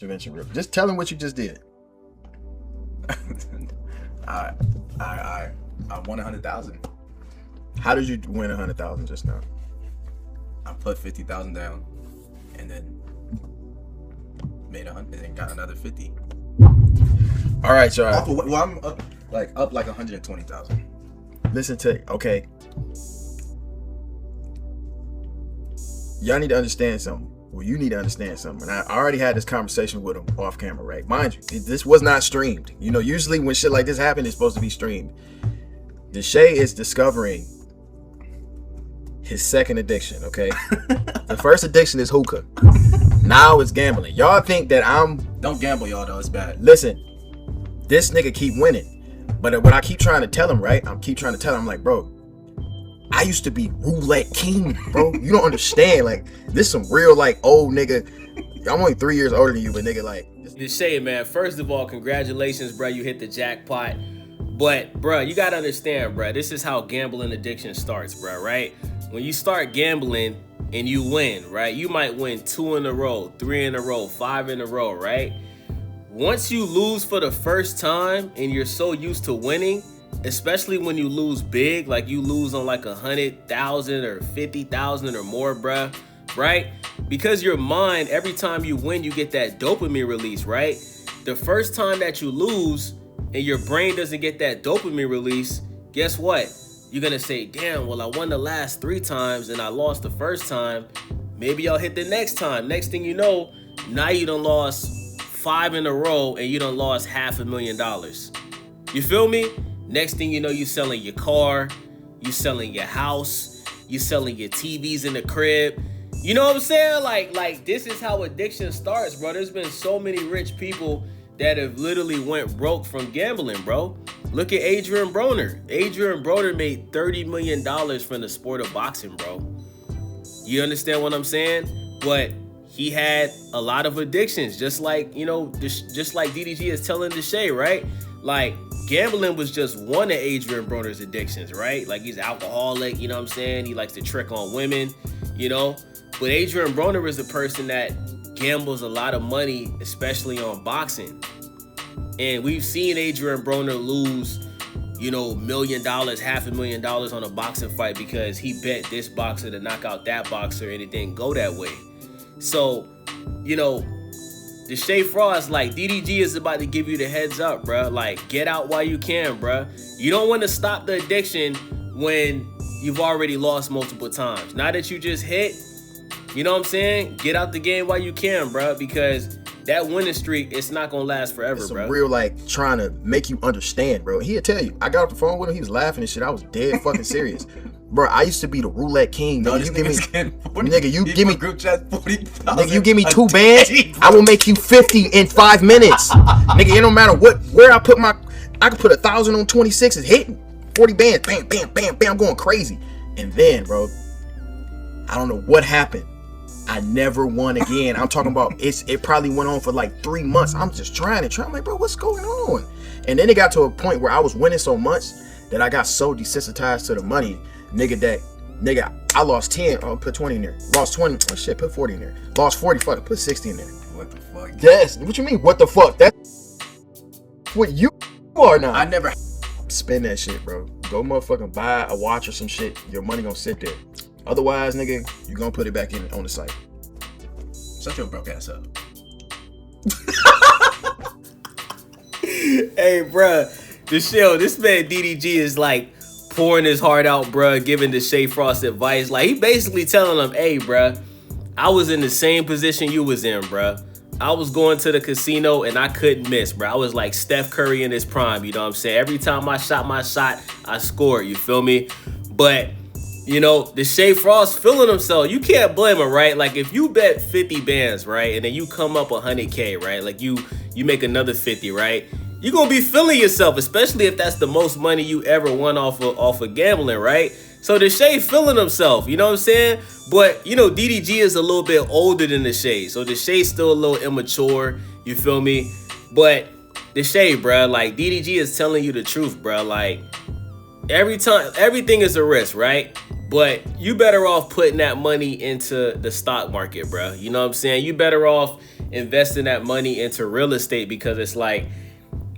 intervention real. Just tell him what you just did. I won 100,000. How did you win 100,000 just now? I put 50,000 down, and then made 100, and then got another 50. All right, y'all. Well, I'm up like 120,000. Listen to okay. Y'all need to understand something. Well, you need to understand something. And I already had this conversation with him off camera, right? Mind you, this was not streamed. You know, usually when shit like this happens, it's supposed to be streamed. Deshae is discovering his second addiction, okay? The first addiction is hookah. Now it's gambling. Y'all think that Don't gamble, y'all, though. It's bad. Listen, this nigga keep winning. But what I keep trying to tell him, right? I'm like, bro, I used to be roulette king, bro. You don't understand. Like, this some real, like, old nigga. I'm only 3 years older than you, but nigga, like. Deshae, man, first of all, congratulations, bro. You hit the jackpot. But, bro, you got to understand, bro, this is how gambling addiction starts, bro, right? When you start gambling and you win, right? You might win 2 in a row, 3 in a row, 5 in a row, right? Once you lose for the first time and you're so used to winning, especially when you lose big, like you lose on like 100,000 or 50,000 or more, bruh, right? Because your mind, every time you win, you get that dopamine release, right? The first time that you lose and your brain doesn't get that dopamine release, guess what? You're gonna say, damn, well, I won the last 3 times and I lost the first time. Maybe I'll hit the next time. Next thing you know, now you done lost 5 in a row and you done lost $500,000. You feel me? Next thing you know, you selling your car, you selling your house, you selling your TVs in the crib. You know what I'm saying? Like this is how addiction starts, bro. There's been so many rich people that have literally went broke from gambling, bro. Look at Adrian Broner. Adrian Broner made $30 million from the sport of boxing, bro. You understand what I'm saying? But he had a lot of addictions, just like, you know, just like DDG is telling Deshae, right? Like, gambling was just one of Adrian Broner's addictions, right? Like, he's alcoholic, you know what I'm saying? He likes to trick on women, you know? But Adrian Broner is a person that gambles a lot of money, especially on boxing. And we've seen Adrian Broner lose, you know, $1 million, $500,000 on a boxing fight because he bet this boxer to knock out that boxer and it didn't go that way. So, you know, Deshae Frost, like, DDG is about to give you the heads up, bro. Like, get out while you can, bro. You don't want to stop the addiction when you've already lost multiple times. Now that you just hit, you know what I'm saying? Get out the game while you can, bro, because that winning streak, it's not going to last forever, it's bro. Real, like, trying to make you understand, bro. He'll tell you. I got off the phone with him. He was laughing and shit. I was dead fucking serious. Bro, I used to be the roulette king. No, you give me, 40, nigga, you give me group chat 40,000. Nigga, you give me 2 bands, I will make you 50 in 5 minutes. Nigga, it don't matter where I put I could put 1,000 on 26 is hitting 40 bands, bam, bam, bam, bam, going crazy. And then, bro, I don't know what happened. I never won again. I'm talking about it probably went on for like 3 months. I'm just trying. I'm like, bro, what's going on? And then it got to a point where I was winning so much that I got so desensitized to the money. Nigga, I lost 10. Oh, put 20 in there. Lost 20. Oh shit, put 40 in there. Lost 40. Fuck it, put 60 in there. What the fuck? Yes. What you mean? What the fuck? That's what you are now. I never spend that shit, bro. Go motherfucking buy a watch or some shit. Your money gonna sit there. Otherwise, nigga, you gonna put it back in on the site. Shut your broke ass up. Hey, bro, this man DDG is like pouring his heart out, bro, giving Deshae Frost advice. Like, he basically telling him, hey, bro, I was in the same position you was in, bro. I was going to the casino and I couldn't miss, bro. I was like Steph Curry in his prime, you know what I'm saying? Every time I shot my shot, I scored, you feel me? But, you know, Deshae Frost feeling himself. You can't blame him, right? Like, if you bet 50 bands, right, and then you come up 100K, right? Like, you make another 50, right? You're going to be feeling yourself, especially if that's the most money you ever won off of gambling, right? So Deshae feeling himself, you know what I'm saying? But, you know, DDG is a little bit older than Deshae. So Deshae's still a little immature, you feel me? But Deshae, bro, like, DDG is telling you the truth, bro. Like, everything is a risk, right? But you better off putting that money into the stock market, bro. You know what I'm saying? You better off investing that money into real estate because it's like,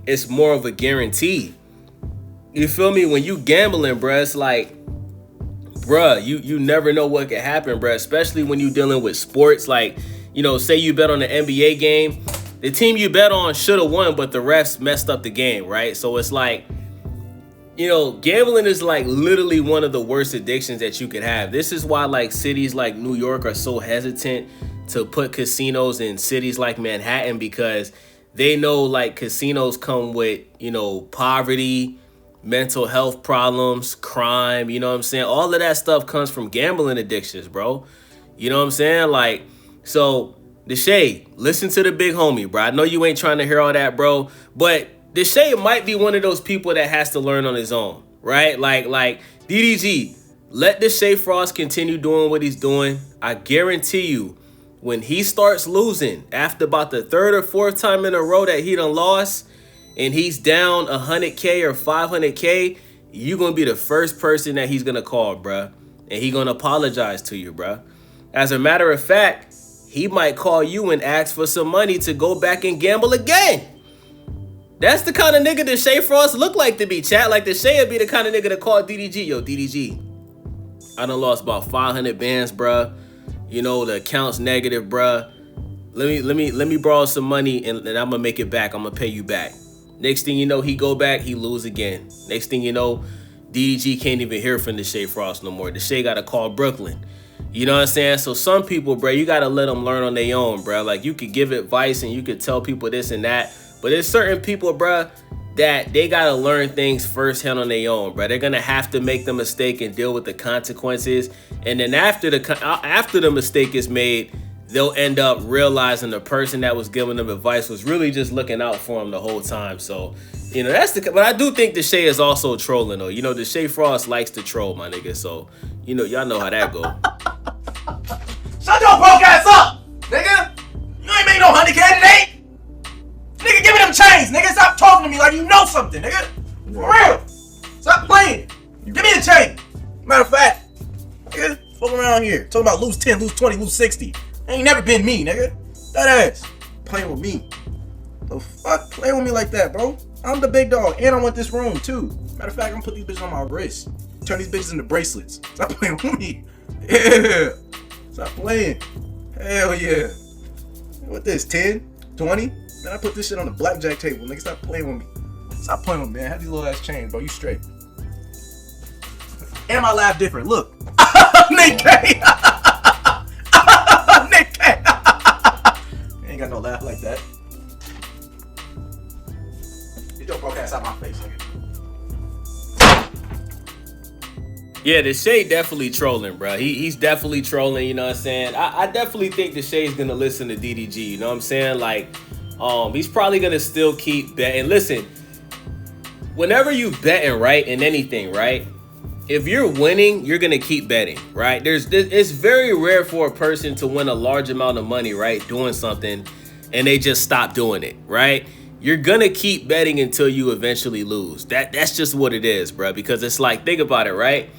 it's more of a guarantee. You feel me? When you gambling, bruh, it's like, bruh, you never know what could happen, bruh, especially when you dealing with sports. Like, you know, say you bet on the NBA game, the team you bet on should have won, but the refs messed up the game, right? So it's like, you know, gambling is like literally one of the worst addictions that you could have. This is why like cities like New York are so hesitant to put casinos in cities like Manhattan, because they know like casinos come with, you know, poverty, mental health problems, crime, you know what I'm saying? All of that stuff comes from gambling addictions, bro. You know what I'm saying? Like, so Deshae, listen to the big homie, bro. I know you ain't trying to hear all that, bro, but Deshae might be one of those people that has to learn on his own, right? Like DDG, let Deshae Frost continue doing what he's doing. I guarantee you, when he starts losing, after about the third or fourth time in a row that he done lost, and he's down 100K or 500K, you're going to be the first person that he's going to call, bruh. And he going to apologize to you, bruh. As a matter of fact, he might call you and ask for some money to go back and gamble again. That's the kind of nigga Deshae Frost look like to be, chat. Like, Deshae would be the kind of nigga to call DDG. Yo, DDG, I done lost about 500 bands, bruh. You know, the account's negative, bruh. Let me borrow some money and I'm gonna make it back. I'm gonna pay you back. Next thing you know, he go back, he lose again. Next thing you know, DDG can't even hear from Deshae Frost no more. Deshae gotta call Brooklyn. You know what I'm saying? So some people, bro, you gotta let them learn on their own, bro. Like, you could give advice and you could tell people this and that, but there's certain people, bro, that they gotta learn things firsthand on their own, bro. They're gonna have to make the mistake and deal with the consequences, and then after the mistake is made, they'll end up realizing the person that was giving them advice was really just looking out for them the whole time. So, you know, but I do think Deshae is also trolling, though. You know, Deshae Frost likes to troll, my nigga. So, you know, y'all know how that go. Shut your broke ass up, nigga. You ain't made no 100K today. Nigga, give me them chains, nigga. Stop talking to me like you know something, nigga. For real. Stop playing. Give me the chain. Matter of fact, nigga, fuck around here. Talking about lose 10, lose 20, lose 60. Ain't never been me, nigga. That ass. Playing with me. The fuck playing with me like that, bro? I'm the big dog, and I want this room, too. Matter of fact, I'm gonna put these bitches on my wrist. Turn these bitches into bracelets. Stop playing with me. Yeah. Stop playing. Hell yeah. What this, 10? 20? Man, I put this shit on the blackjack table. Nigga, stop playing with me. Stop playing with me, man. Have these little ass chains, bro. You straight. And my laugh different. Look. Nick K. Nick K. Ain't got no laugh like that. Get your broke ass out my face, nigga. Yeah, Deshae definitely trolling, bro. He's definitely trolling, you know what I'm saying? I definitely think Deshae's gonna listen to DDG, you know what I'm saying? Like, he's probably gonna still keep betting. Listen, whenever you betting, right, in anything, right, if you're winning, you're gonna keep betting, right? It's very rare for a person to win a large amount of money, right, doing something, and they just stop doing it, right? You're gonna keep betting until you eventually lose. That's just what it is, bro. Because it's like, think about it, right?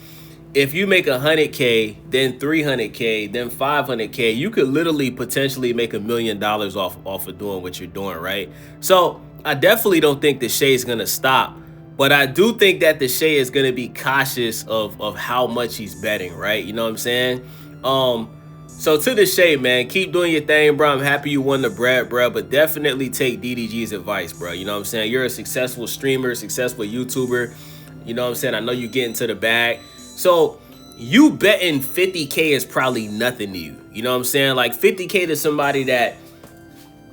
If you make 100K, then 300K, then 500K, you could literally potentially make $1 million off of doing what you're doing, right? So I definitely don't think Deshae's gonna stop, but I do think that Deshae is gonna be cautious of how much he's betting, right? You know what I'm saying? So to Deshae, man, keep doing your thing, bro. I'm happy you won the bread, bro, but definitely take DDG's advice, bro. You know what I'm saying? You're a successful streamer, successful YouTuber. You know what I'm saying? I know you get into the bag. So you betting 50K is probably nothing to you. You know what I'm saying? Like 50K to somebody that,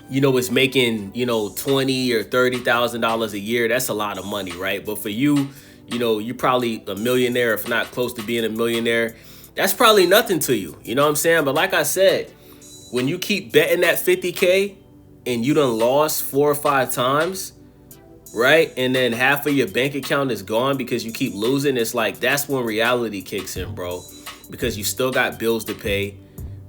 you know, is making, you know, $20,000 or $30,000 a year. That's a lot of money, right? But for you, you know, you're probably a millionaire, if not close to being a millionaire. That's probably nothing to you. You know what I'm saying? But like I said, when you keep betting that 50K and you done lost 4 or 5 times, right? And then half of your bank account is gone because you keep losing. It's like, that's when reality kicks in, bro. Because you still got bills to pay,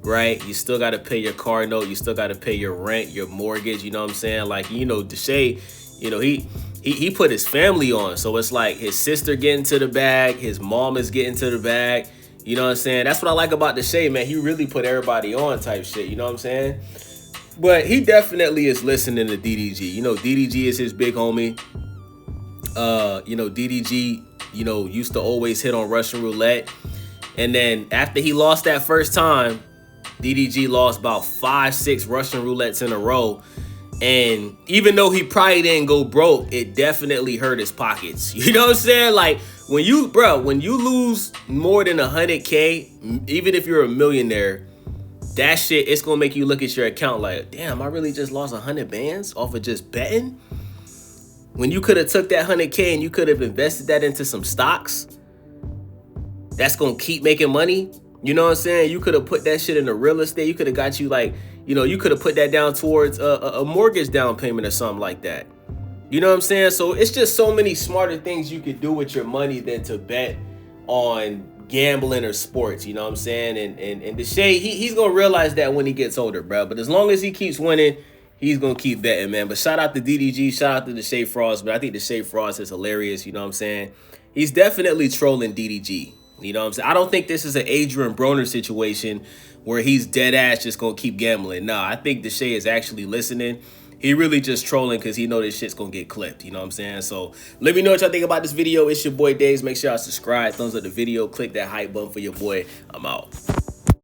right? You still got to pay your car note. You still got to pay your rent, your mortgage. You know what I'm saying? Like, you know, Deshae, you know, he put his family on. So it's like his sister getting to the bag. His mom is getting to the bag. You know what I'm saying? That's what I like about Deshae, man. He really put everybody on type shit. You know what I'm saying? But he definitely is listening to DDG. You know, DDG is his big homie. You know, DDG, you know, used to always hit on Russian roulette. And then after he lost that first time, DDG lost about 5-6 Russian roulettes in a row. And even though he probably didn't go broke, it definitely hurt his pockets. You know what I'm saying? Like, when you lose more than 100K, even if you're a millionaire, that shit, it's gonna make you look at your account like, damn, I really just lost 100 bands off of just betting? When you could have took that 100K and you could have invested that into some stocks that's gonna keep making money. You know what I'm saying? You could have put that shit into real estate. You could have got you like, you know, you could have put that down towards a mortgage down payment or something like that. You know what I'm saying? So it's just so many smarter things you could do with your money than to bet on gambling or sports. You know what I'm saying? And Deshae, he's gonna realize that when he gets older, bro. But as long as he keeps winning, he's gonna keep betting, man. But shout out to DDG, shout out to Deshae Frost. But I think Deshae Frost is hilarious. You know what I'm saying? He's definitely trolling DDG. You know what I'm saying? I don't think this is an Adrian Broner situation where he's dead ass just gonna keep gambling. No, I think Deshae is actually listening. He really just trolling because he know this shit's gonna get clipped. You know what I'm saying? So let me know what y'all think about this video. It's your boy Days. Make sure y'all subscribe, thumbs up the video, click that hype button for your boy. I'm out.